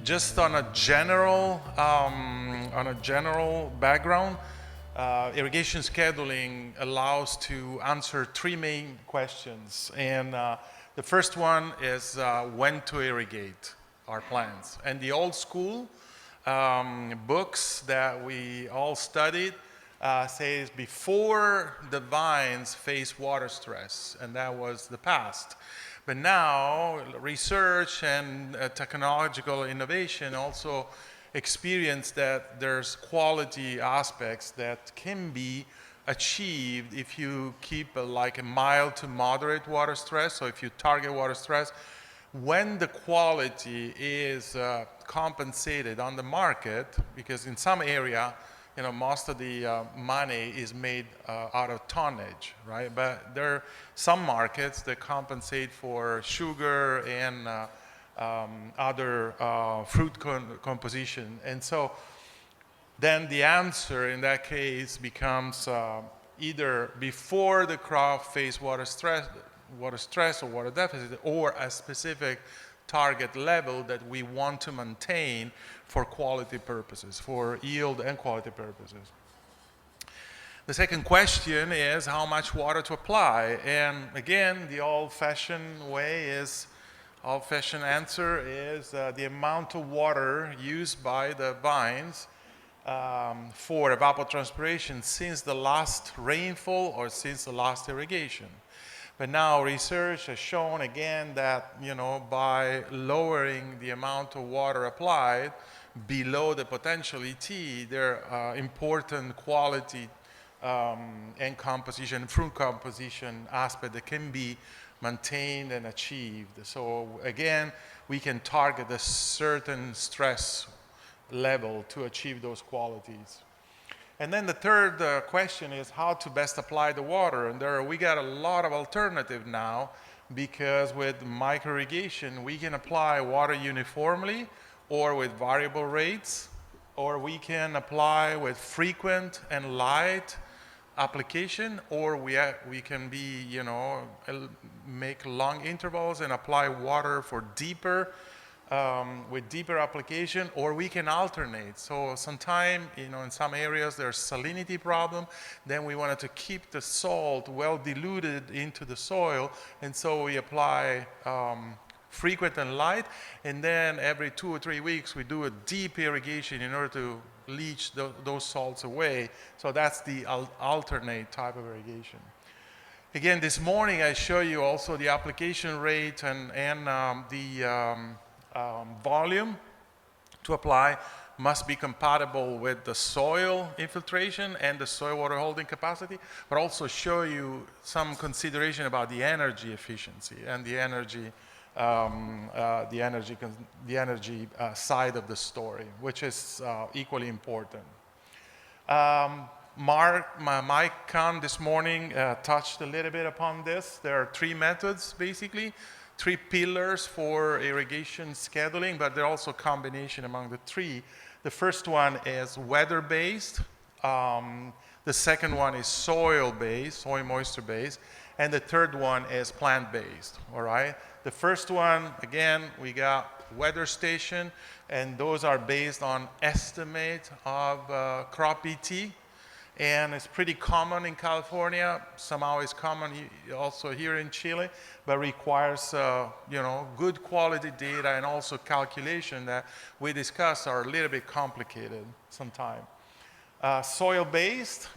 Just on a general background, irrigation scheduling allows to answer three main questions, and the first one is when to irrigate our plants. And the old school books that we all studied says before the vines face water stress, and that was the past. But now research and technological innovation also experience that there's quality aspects that can be achieved if you keep like a mild to moderate water stress. So if you target water stress, when the quality is compensated on the market, because in some area, most of the money is made out of tonnage, right? But there are some markets that compensate for sugar and other fruit composition. And so then the answer in that case becomes either before the crop face water stress or water deficit, or a specific target level that we want to maintain for quality purposes, for yield and quality purposes. The second question is how much water to apply. And again, the old-fashioned answer is the amount of water used by the vines for evapotranspiration since the last rainfall or since the last irrigation. But now research has shown again that, by lowering the amount of water applied below the potential ET, there are important quality and composition, fruit composition aspect that can be maintained and achieved. So again, we can target a certain stress level to achieve those qualities. And then the third question is how to best apply the water. And we got a lot of alternative now, because with microirrigation, we can apply water uniformly or with variable rates, or we can apply with frequent and light application, or we can be, make long intervals and apply water for deeper, with deeper application, or we can alternate. So sometime, in some areas there's salinity problem, then we wanted to keep the salt well diluted into the soil, and so we apply frequent and light, and then every 2 or 3 weeks we do a deep irrigation in order to leach those salts away. So that's the alternate type of irrigation. Again, this morning I show you also the application rate and the volume to apply must be compatible with the soil infiltration and the soil water holding capacity, but also show you some consideration about the energy efficiency and the energy side of the story, which is equally important. Mike Kahn this morning touched a little bit upon this. There are 3 methods, basically, 3 pillars for irrigation scheduling, but there are also a combination among the 3. The first one is weather-based. The second one is soil-based, soil moisture-based. And the third one is plant-based, all right? The first one, again, we got weather station, and those are based on estimate of crop ET. And it's pretty common in California. Somehow it's common also here in Chile, but requires good quality data and also calculation that we discussed are a little bit complicated sometimes. Soil-based,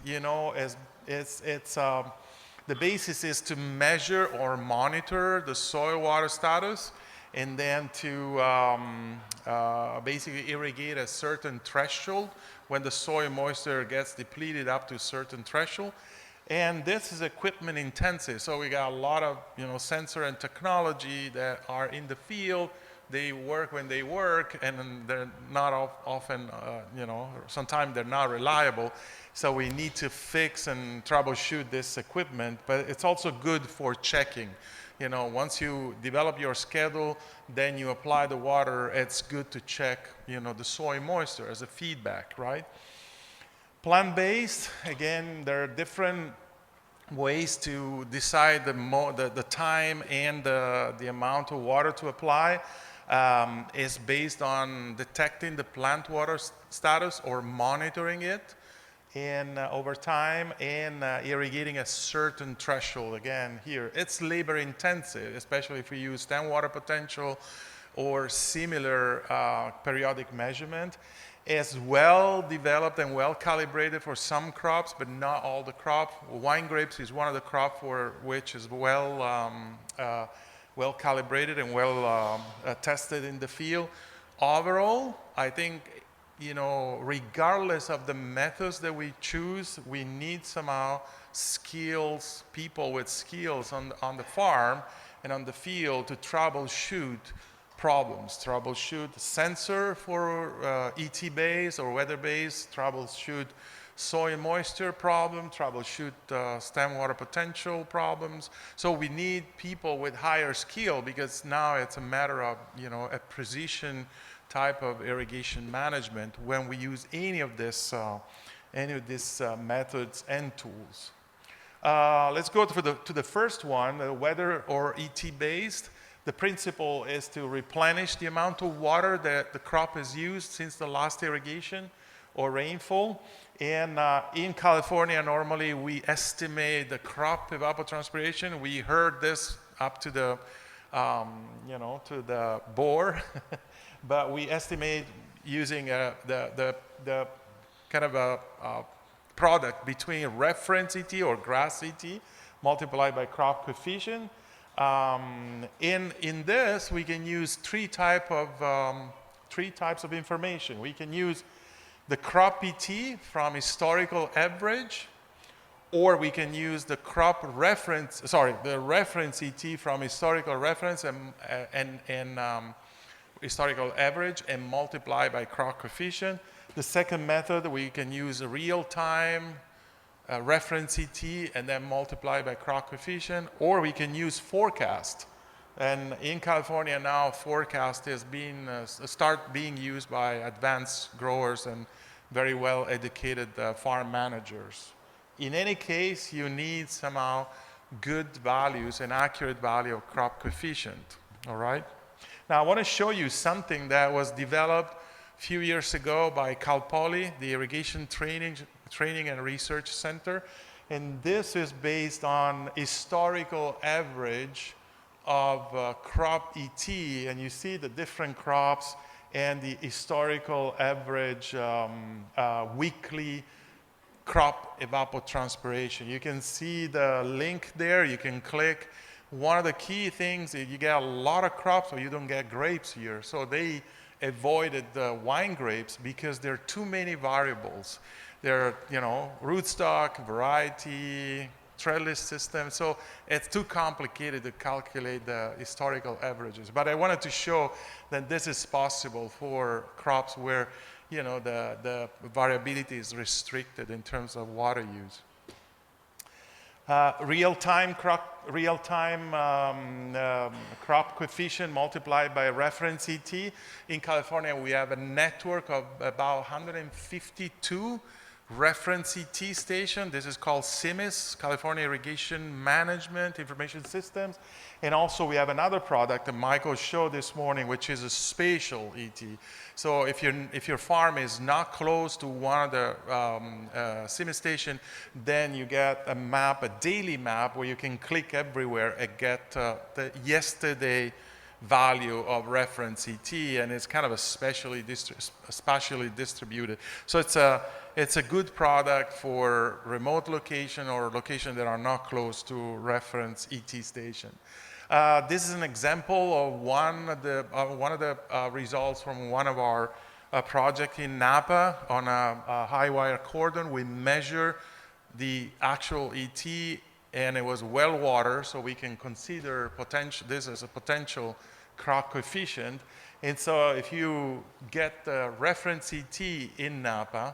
the basis is to measure or monitor the soil water status, and then to basically irrigate a certain threshold when the soil moisture gets depleted up to a certain threshold. And this is equipment intensive, so we got a lot of sensor and technology that are in the field. They work when they work, and they're not often, sometimes they're not reliable. So we need to fix and troubleshoot this equipment, but it's also good for checking. Once you develop your schedule, then you apply the water, it's good to check, the soil moisture as a feedback, right? Plant-based, again, there are different ways to decide the time and the amount of water to apply. is based on detecting the plant water status or monitoring it and over time and irrigating a certain threshold. Again, here, it's labor intensive, especially if we use stem water potential or similar periodic measurement. It's well developed and well calibrated for some crops, but not all the crops. Wine grapes is one of the crops for which is well calibrated and well tested in the field. Overall, I think, regardless of the methods that we choose, we need somehow skills, people with skills on the farm and on the field to troubleshoot problems, troubleshoot sensor for ET-based or weather-based, troubleshoot soil moisture problem, troubleshoot stem water potential problems. So we need people with higher skill because now it's a matter of, a precision type of irrigation management when we use any of these methods and tools. Let's go to the first one, weather or ET-based. The principle is to replenish the amount of water that the crop has used since the last irrigation or rainfall. And in California, normally we estimate the crop evapotranspiration. We heard this up to the, to the bore, but we estimate using the kind of a product between reference ET or grass ET multiplied by crop coefficient. In this, we can use three types of information. We can use the crop ET from historical average, or we can use the the reference ET from historical reference and historical average and multiply by crop coefficient. The second method, we can use real-time reference ET and then multiply by crop coefficient, or we can use forecast. And in California now, forecast is start being used by advanced growers and very well educated farm managers. In any case, you need somehow good values and accurate value of crop coefficient, all right? Now I want to show you something that was developed a few years ago by Cal Poly, the Irrigation Training and Research Center, and this is based on historical average of crop ET, and you see the different crops and the historical average weekly crop evapotranspiration. You can see the link there, you can click. One of the key things is you get a lot of crops, or you don't get grapes here. So they avoided the wine grapes because there are too many variables. There are, rootstock, variety, trellis system. So it's too complicated to calculate the historical averages. But I wanted to show that this is possible for crops where, the variability is restricted in terms of water use. Real-time crop coefficient multiplied by reference ET. In California, we have a network of about 152 reference ET station. This is called CIMIS, California Irrigation Management Information Systems. And also we have another product that Michael showed this morning, which is a spatial ET. So if your farm is not close to one of the CIMIS station, then you get a map, a daily map, where you can click everywhere and get the yesterday value of reference ET, and it's kind of a spatially distributed. So it's a good product for remote location or location that are not close to reference ET station. This is an example of one of the results from one of our project in Napa on a high wire cordon. We measure the actual ET, and it was well water, so we can consider this as a potential crop coefficient. And so if you get the reference ET in Napa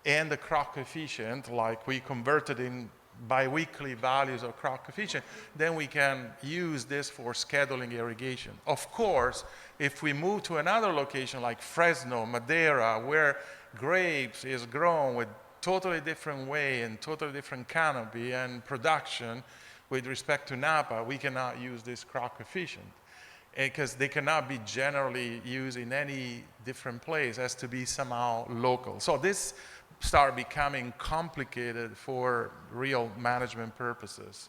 and the crop coefficient, like we converted in biweekly values of crop coefficient, then we can use this for scheduling irrigation. Of course, if we move to another location like Fresno, Madera, where grapes is grown with totally different way and totally different canopy and production with respect to Napa, we cannot use this crop coefficient. because they cannot be generally used in any different place. It has to be somehow local. So this start becoming complicated for real management purposes.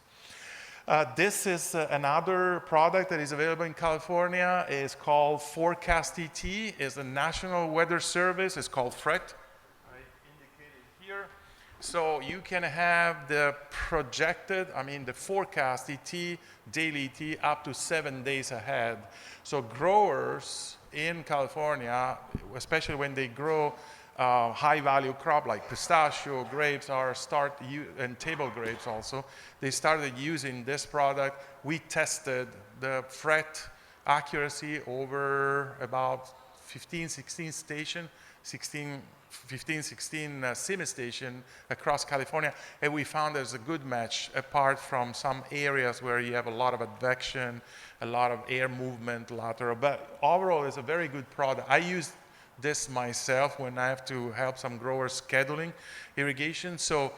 This is another product that is available in California. It's called Forecast ET. It's a national weather service. It's called FRET. I indicated here. So you can have the projected, the forecast ET, daily ET, up to 7 days ahead. So growers in California, especially when they grow high-value crop like pistachio, grapes, and table grapes also, they started using this product. We tested the FRET accuracy over about 15, 16 stations, 16 sim station across California, and we found there's a good match apart from some areas where you have a lot of advection, a lot of air movement lateral, but overall it's a very good product. I use this myself when I have to help some growers scheduling irrigation. So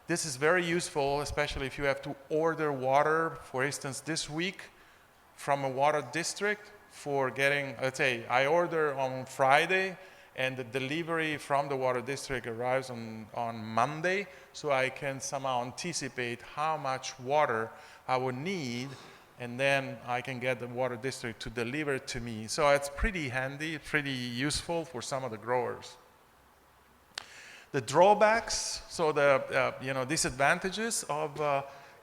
this is very useful, especially if you have to order water, for instance, this week from a water district for getting, let's say, I order on Friday and the delivery from the water district arrives on Monday, so I can somehow anticipate how much water I would need, and then I can get the water district to deliver it to me. So it's pretty handy, pretty useful for some of the growers. The drawbacks, so the disadvantages of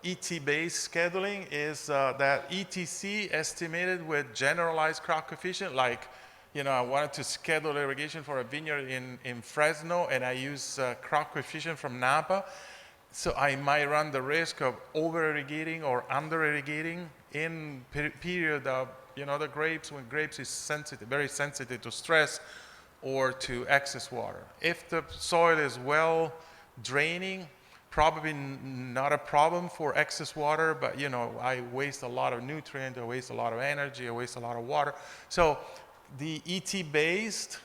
ET-based scheduling is that ETC estimated with generalized crop coefficient, like I wanted to schedule irrigation for a vineyard in Fresno, and I use crop coefficient from Napa. So I might run the risk of over-irrigating or under-irrigating in period of, the grapes, when grapes is sensitive, very sensitive to stress or to excess water. If the soil is well draining, probably not a problem for excess water, but I waste a lot of nutrient, I waste a lot of energy, I waste a lot of water. So the ET-based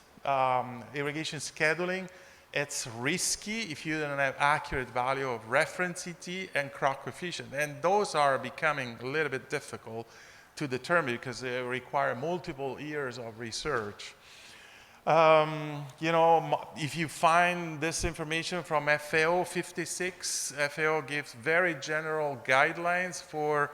irrigation scheduling, it's risky if you don't have accurate value of reference ET and crop coefficient. And those are becoming a little bit difficult to determine because they require multiple years of research. If you find this information from FAO 56, FAO gives very general guidelines for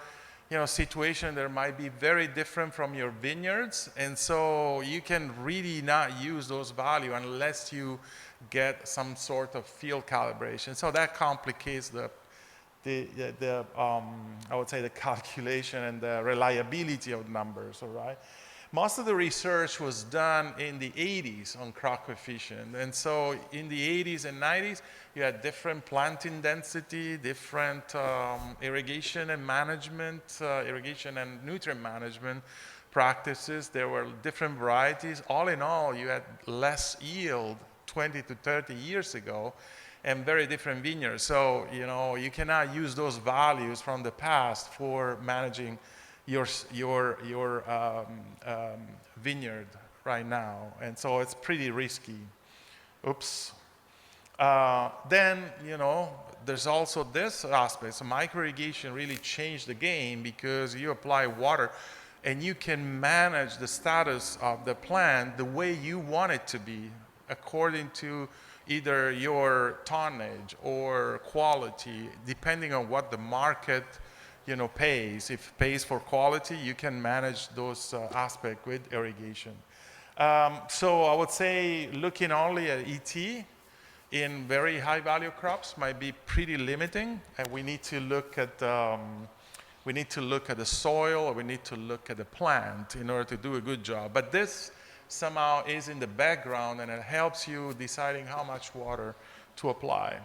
situation that might be very different from your vineyards, and so you can really not use those values unless you get some sort of field calibration. So that complicates the I would say the calculation and the reliability of numbers, all right? Most of the research was done in the 80s on crop coefficient, and so in the 80s and 90s, you had different planting density, different irrigation and management, irrigation and nutrient management practices. There were different varieties. All in all, you had less yield 20 to 30 years ago and very different vineyards. So, you cannot use those values from the past for managing your vineyard right now. And so it's pretty risky. Oops. Then, there's also this aspect. So micro-irrigation really changed the game because you apply water and you can manage the status of the plant the way you want it to be according to either your tonnage or quality, depending on what the market pays. If it pays for quality, you can manage those aspects with irrigation. So I would say looking only at ET in very high value crops might be pretty limiting, and we need to look at the soil, or we need to look at the plant in order to do a good job. But this somehow is in the background, and it helps you deciding how much water to apply.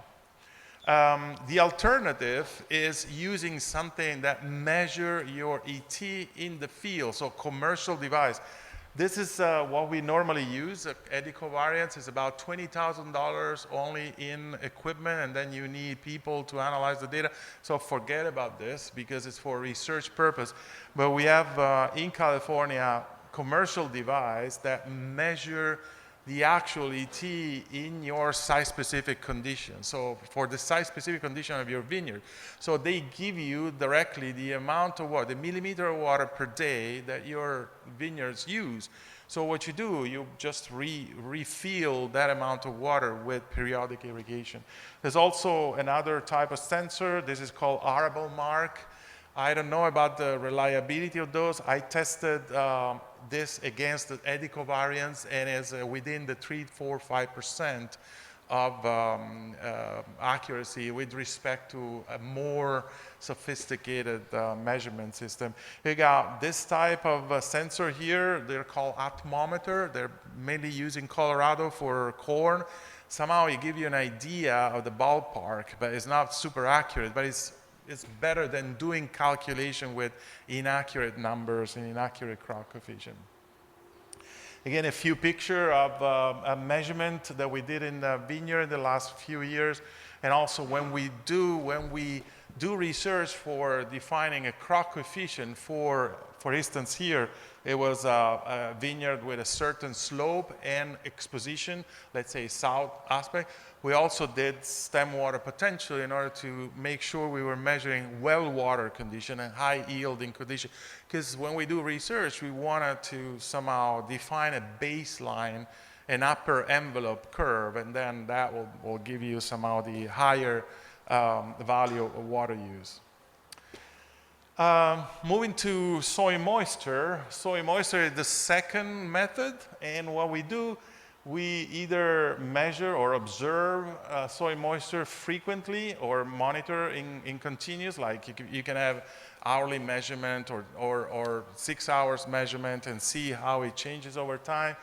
The alternative is using something that measure your ET in the field, so commercial device. This is what we normally use. Ecovariance is about $20,000 only in equipment, and then you need people to analyze the data. So forget about this because it's for research purpose. But we have in California commercial device that measure the the actual ET in your site-specific condition. So for the site-specific condition of your vineyard. So they give you directly the amount of water, the millimeter of water per day that your vineyards use. So what you do, you just refill that amount of water with periodic irrigation. There's also another type of sensor. This is called arable mark. I don't know about the reliability of those. I tested this against the eddy covariance, and it's within the 3, 4, 5% of accuracy with respect to a more sophisticated measurement system. You got this type of sensor here. They're called atmometer. They're mainly used in Colorado for corn. Somehow it gives you an idea of the ballpark, but it's not super accurate, but it's better than doing calculation with inaccurate numbers and inaccurate crop coefficient. Again, a few pictures of a measurement that we did in the vineyard in the last few years, and also when we do research for defining a crop coefficient. For instance, here it was a vineyard with a certain slope and exposition, let's say south aspect. We also did stem water potential in order to make sure we were measuring well water condition and high yielding condition. Because when we do research, we wanted to somehow define a baseline, an upper envelope curve, and then that will give you somehow the higher value of water use. Moving to soil moisture. Soil moisture is the second method, and what we do, we either measure or observe soil moisture frequently or monitor in continuous, like you can have hourly measurement or 6 hours measurement and see how it changes over time.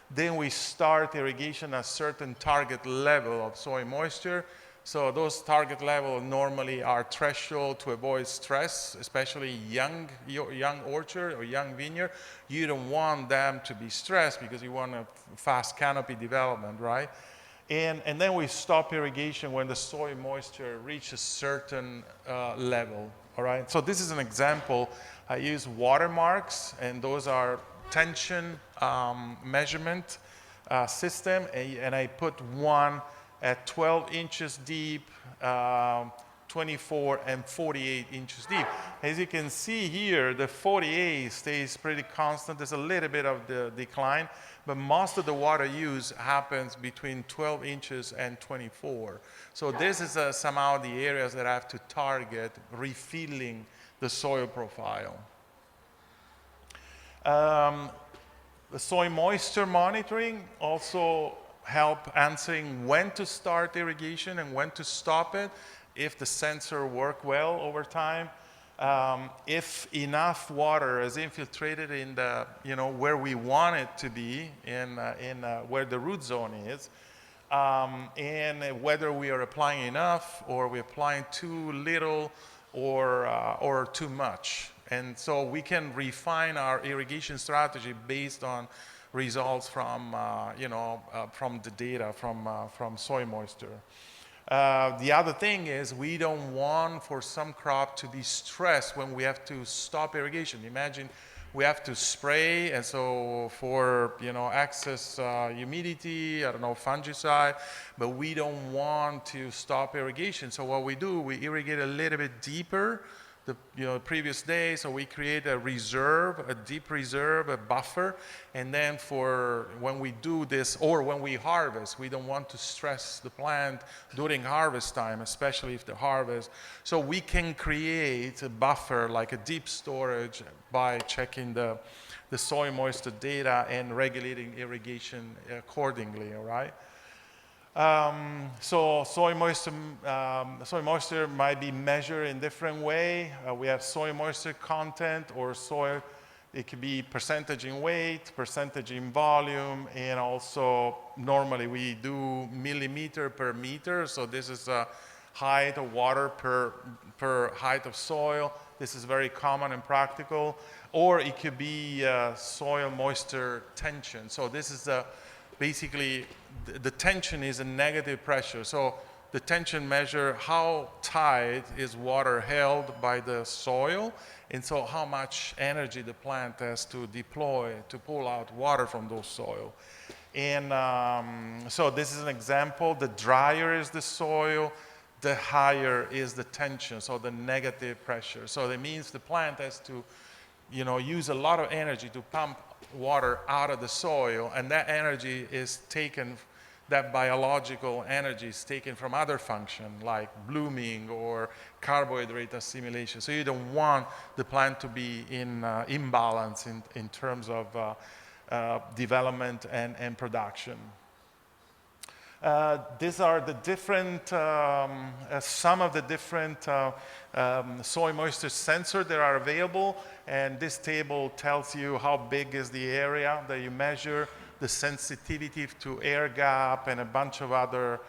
Then we start irrigation at a certain target level of soil moisture. So those target levels normally are threshold to avoid stress, especially young orchard or young vineyard. You don't want them to be stressed because you want a fast canopy development, right? And then we stop irrigation when the soil moisture reaches a certain level, all right? So this is an example. I use watermarks, and those are tension measurement system, and I put one at 12 inches deep, 24 and 48 inches deep. As you can see here, the 48 stays pretty constant. There's a little bit of the decline, but most of the water use happens between 12 inches and 24. So this is somehow the areas that I have to target refilling the soil profile. The soil moisture monitoring also help answering when to start irrigation and when to stop it, if the sensor work well over time, if enough water is infiltrated in the, where we want it to be, in where the root zone is, and whether we are applying enough or we're applying too little or too much. And so we can refine our irrigation strategy based on results from the data from soil moisture. The other thing is we don't want for some crop to be stressed when we have to stop irrigation. Imagine we have to spray, and so for excess humidity, fungicide, but we don't want to stop irrigation. So what we do, we irrigate a little bit deeper the previous day, so we create a reserve, a deep reserve, a buffer, and then for when we do this or when we harvest, we don't want to stress the plant during harvest time, especially if the harvest. So we can create a buffer like a deep storage by checking the soil moisture data and regulating irrigation accordingly, all right? So soil moisture might be measured in different way. We have soil moisture content or soil. It could be percentage in weight, percentage in volume, and also normally we do millimeter per meter. So this is a height of water per height of soil. This is very common and practical. Or it could be soil moisture tension. So this is basically, the tension is a negative pressure. So the tension measure how tight is water held by the soil, and so how much energy the plant has to deploy to pull out water from those soil. And so this is an example. The drier is the soil, the higher is the tension, so the negative pressure. So that means the plant has to, use a lot of energy to pump water out of the soil, and that energy is taken, that biological energy is taken from other function like blooming or carbohydrate assimilation. So you don't want the plant to be in imbalance in terms of development and production. These are the different, some of the different soil moisture sensors that are available, and this table tells you how big is the area that you measure, the sensitivity to air gap, and a bunch of other,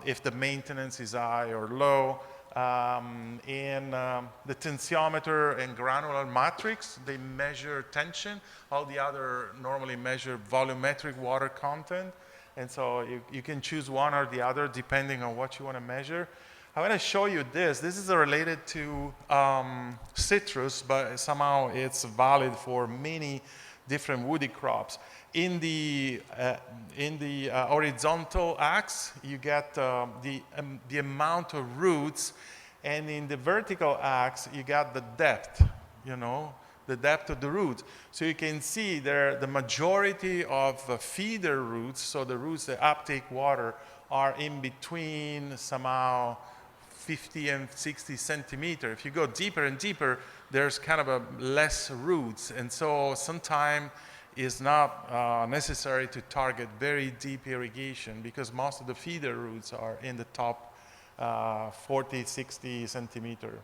if the maintenance is high or low. The tensiometer and granular matrix, they measure tension. All the other normally measure volumetric water content. And so you can choose one or the other depending on what you want to measure. I'm going to show you this. This is related to citrus, but somehow it's valid for many different woody crops. In the horizontal axis, you get the amount of roots, and in the vertical axis, you got the depth, the depth of the roots. So you can see there the majority of feeder roots, so the roots that uptake water, are in between somehow 50 and 60 centimeters. If you go deeper and deeper, there's kind of less roots, and so sometimes it's not necessary to target very deep irrigation because most of the feeder roots are in the top 40, 60 centimeters.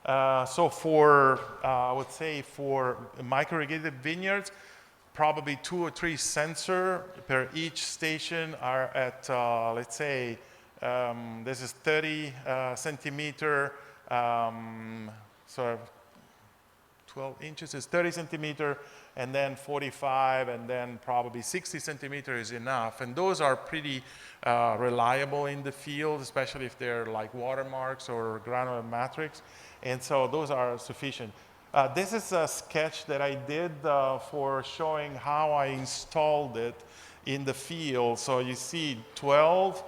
So for, I would say for micro-irrigated vineyards, probably 2 or 3 sensors per each station are at, let's say, this is 30 centimeter, so 12 inches is 30 centimeter, and then 45, and then probably 60 centimeters is enough. And those are pretty reliable in the field, especially if they're like watermarks or granular matrix. And so those are sufficient. This is a sketch that I did for showing how I installed it in the field. So you see 12.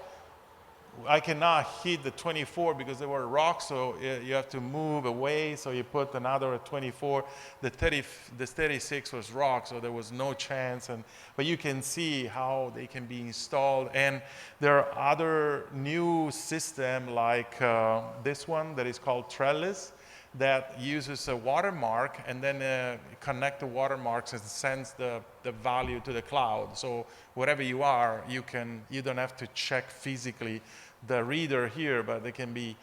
I cannot hit the 24 because there were rocks, so you have to move away, so you put another 24. The 36 was rock, so there was no chance. But you can see how they can be installed. And there are other new systems like this one that is called Trellis, that uses a watermark and then connect the watermarks and sends the value to the cloud. So wherever you are, you don't have to check physically the reader here, but they can be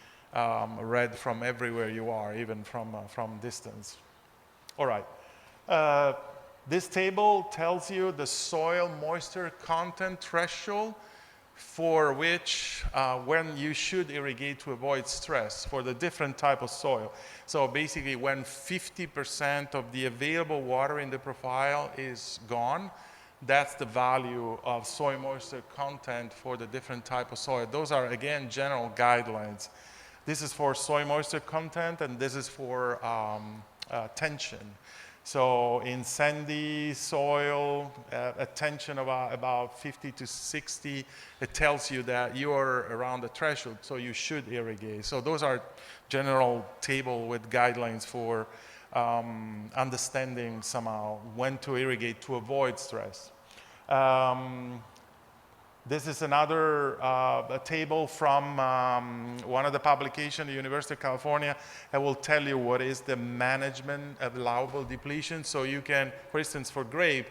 read from everywhere you are, even from distance. All right. This table tells you the soil moisture content threshold for which when you should irrigate to avoid stress for the different type of soil. So basically when 50% of the available water in the profile is gone, that's the value of soil moisture content for the different type of soil. Those are, again, general guidelines. This is for soil moisture content, and this is for tension. So in sandy soil, a tension of about 50 to 60, it tells you that you're around the threshold, so you should irrigate. So those are general table with guidelines for understanding somehow when to irrigate to avoid stress. This is another table from one of the publications, the University of California. I will tell you what is the management of allowable depletion. So you can, for instance, for grape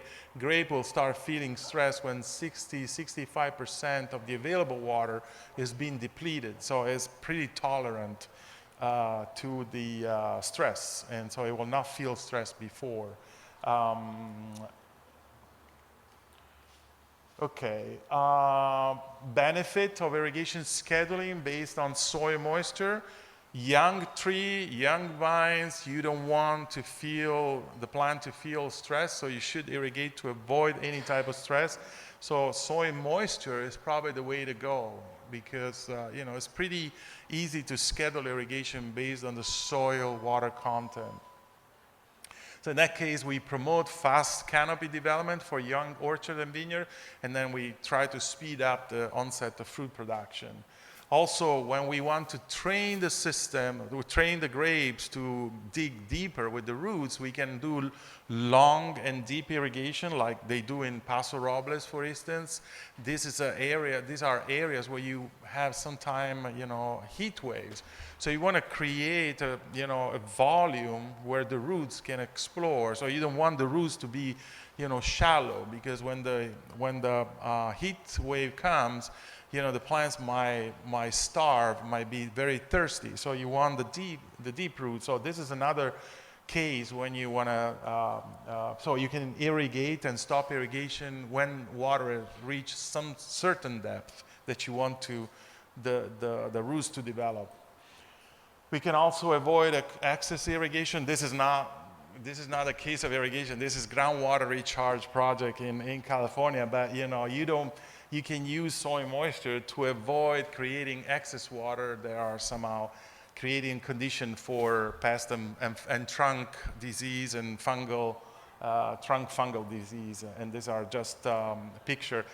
will start feeling stress when 60-65% of the available water is being depleted. So it's pretty tolerant to the stress, and so it will not feel stress before. Okay, benefit of irrigation scheduling based on soil moisture. Young tree, young vines, you don't want to feel, the plant to feel stress, so you should irrigate to avoid any type of stress. So soil moisture is probably the way to go because, it's pretty easy to schedule irrigation based on the soil water content. So in that case, we promote fast canopy development for young orchard and vineyard, and then we try to speed up the onset of fruit production. Also, when we want to train the system, to train the grapes to dig deeper with the roots, we can do long and deep irrigation like they do in Paso Robles, for instance. These are areas where you have sometimes, heat waves. So you want to create a volume where the roots can explore. So you don't want the roots to be, shallow, because when the heat wave comes, the plants might starve, might be very thirsty. So you want the deep roots. So this is another case when you want to, so you can irrigate and stop irrigation when water has reached some certain depth that you want the roots to develop. We can also avoid excess irrigation. This is not a case of irrigation. This is groundwater recharge project in California, but you can use soil moisture to avoid creating excess water that are somehow creating condition for pest and trunk disease and trunk fungal disease. And these are just a picture.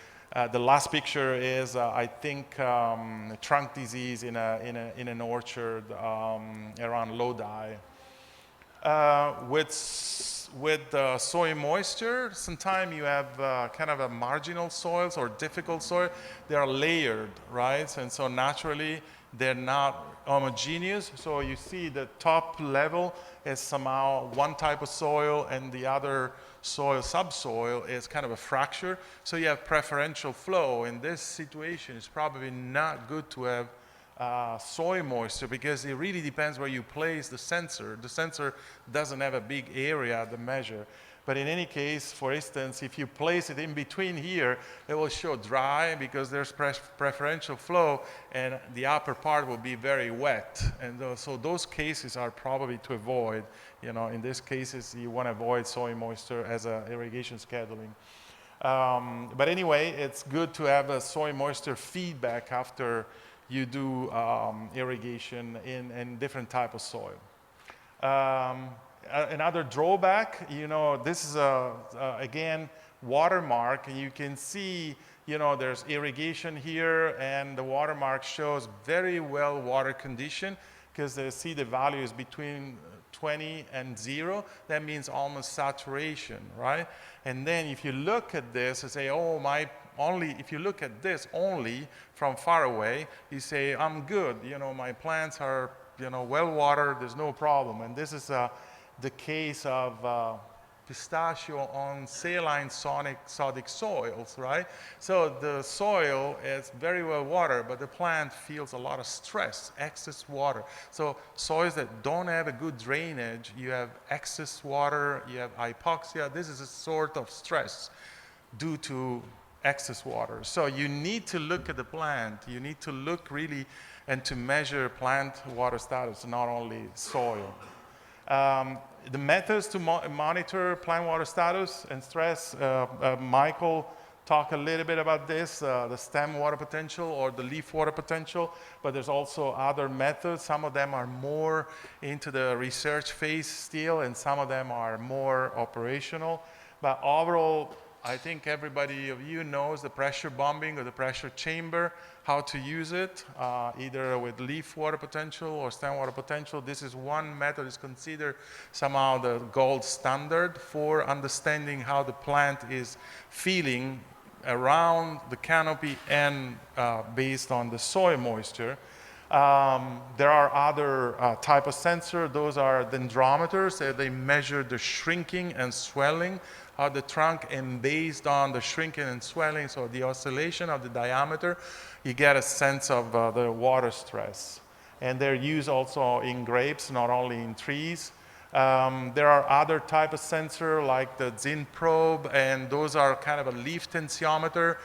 The last picture is, I think, trunk disease in an orchard around Lodi. With soil moisture, sometimes you have kind of a marginal soils or difficult soil. They are layered, right? And so naturally, they're not homogeneous. So you see the top level is somehow one type of soil, and the other soil, subsoil, is kind of a fracture. So you have preferential flow. In this situation, it's probably not good to have soil moisture, because it really depends where you place the sensor. The sensor doesn't have a big area to measure. But in any case, for instance, if you place it in between here, it will show dry because there's preferential flow, and the upper part will be very wet. And so those cases are probably to avoid. In these cases, you want to avoid soil moisture as a irrigation scheduling. But anyway, it's good to have a soil moisture feedback after you do irrigation in different type of soil. Another drawback, this is again watermark, and you can see, there's irrigation here, and the watermark shows very well water condition, because they see the value is between 20 and 0. That means almost saturation, right? And then if you look at this and say, if you look at this only from far away, you say, I'm good, my plants are, well watered, there's no problem. And this is the case of pistachio on saline sodic soils, right? So the soil is very well watered, but the plant feels a lot of stress, excess water. So soils that don't have a good drainage, you have excess water, you have hypoxia. This is a sort of stress due to excess water. So you need to look at the plant. You need to look really and to measure plant water status, not only soil. The methods to monitor plant water status and stress, Michael talked a little bit about this, the stem water potential or the leaf water potential, but there's also other methods. Some of them are more into the research phase still, and some of them are more operational. But overall, I think everybody of you knows the pressure bombing or the pressure chamber, how to use it, either with leaf water potential or stem water potential. This is one method is considered somehow the gold standard for understanding how the plant is feeling around the canopy and based on the soil moisture. There are other type of sensor. Those are dendrometers. They measure the shrinking and swelling of the trunk, and based on the shrinking and swelling, so the oscillation of the diameter, you get a sense of the water stress. And they're used also in grapes, not only in trees. There are other type of sensor like the Zinn probe, and those are kind of a leaf tensiometer.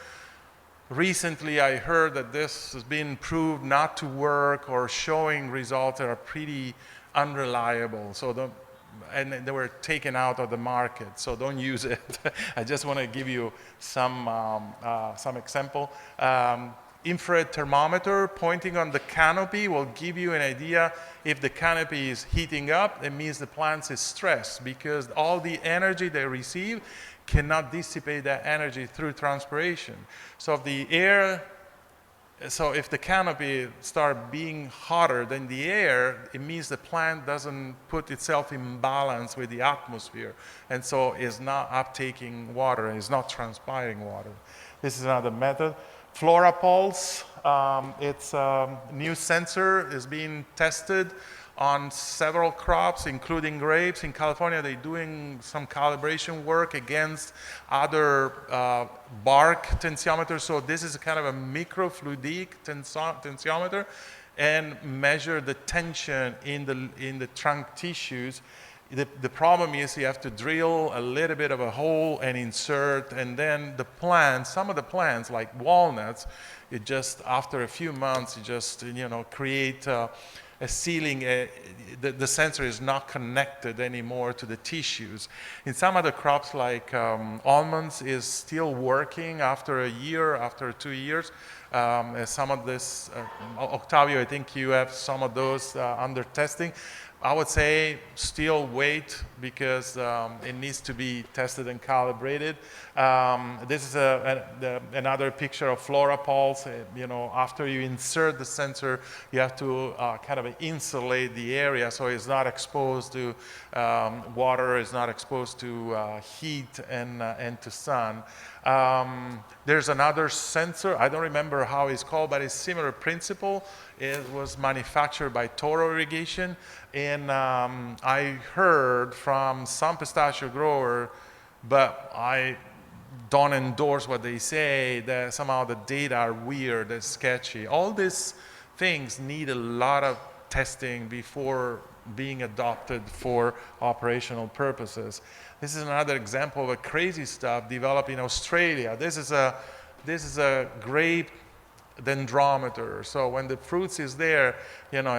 Recently, I heard that this has been proved not to work or showing results that are pretty unreliable. And they were taken out of the market, so don't use it. I just want to give you some example. infrared thermometer pointing on the canopy will give you an idea if the canopy is heating up. It means the plant is stressed because all the energy they receive cannot dissipate that energy through transpiration. So if the canopy starts being hotter than the air, it means the plant doesn't put itself in balance with the atmosphere, and so is not uptaking water, is not transpiring water. This is another method. Flora Pulse, it's a new sensor, is being tested on several crops, including grapes. In California, they're doing some calibration work against other bark tensiometers. So this is kind of a microfluidic tensiometer, and measure the tension in the trunk tissues. The problem is you have to drill a little bit of a hole and insert, and then the plants, some of the plants like walnuts, it just after a few months you just create a ceiling. The sensor is not connected anymore to the tissues. In some other crops like almonds is still working after a year, after 2 years. Some of this, Octavio, I think you have some of those under testing. I would say still wait because it needs to be tested and calibrated. This is another picture of Flora Pulse. After you insert the sensor, you have to kind of insulate the area so it's not exposed to water, it's not exposed to heat and to sun. There's another sensor, I don't remember how it's called, but it's similar principle. It was manufactured by Toro Irrigation, and I heard from some pistachio grower, but I don't endorse what they say, that somehow the data are weird and sketchy. All these things need a lot of testing before being adopted for operational purposes. This is another example of a crazy stuff developed in Australia. This is a grape dendrometer. So when the fruits is there,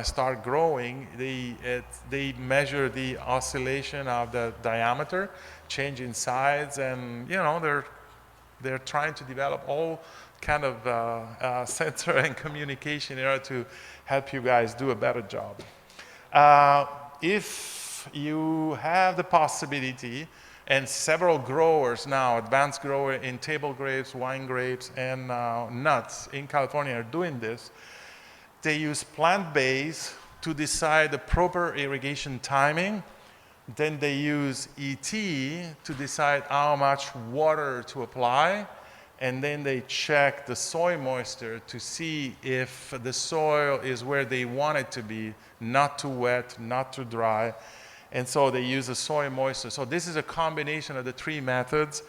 start growing, they measure the oscillation of the diameter, change in size, and they're trying to develop all kind of sensor and communication in order to help you guys do a better job. If you have the possibility, and several growers now, advanced grower in table grapes, wine grapes, and nuts in California are doing this, they use plant-based to decide the proper irrigation timing. Then they use ET to decide how much water to apply. And then they check the soil moisture to see if the soil is where they want it to be, not too wet, not too dry. And so they use the soil moisture. So this is a combination of the three methods,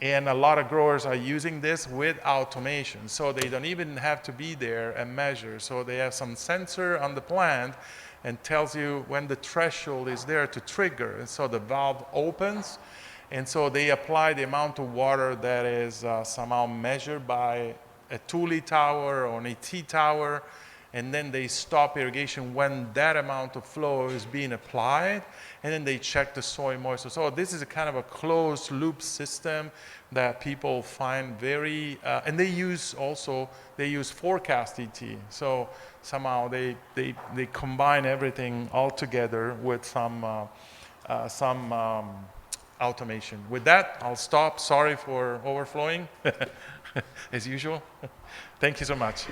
and a lot of growers are using this with automation. So they don't even have to be there and measure. So they have some sensor on the plant and tells you when the threshold is there to trigger. And so the valve opens, and so they apply the amount of water that is somehow measured by a Thule tower or an ET tower, and then they stop irrigation when that amount of flow is being applied, and then they check the soil moisture. So this is a kind of a closed loop system that people find very, and they use forecast ET. So somehow they combine everything all together with some automation. With that, I'll stop. Sorry for overflowing, as usual. Thank you so much.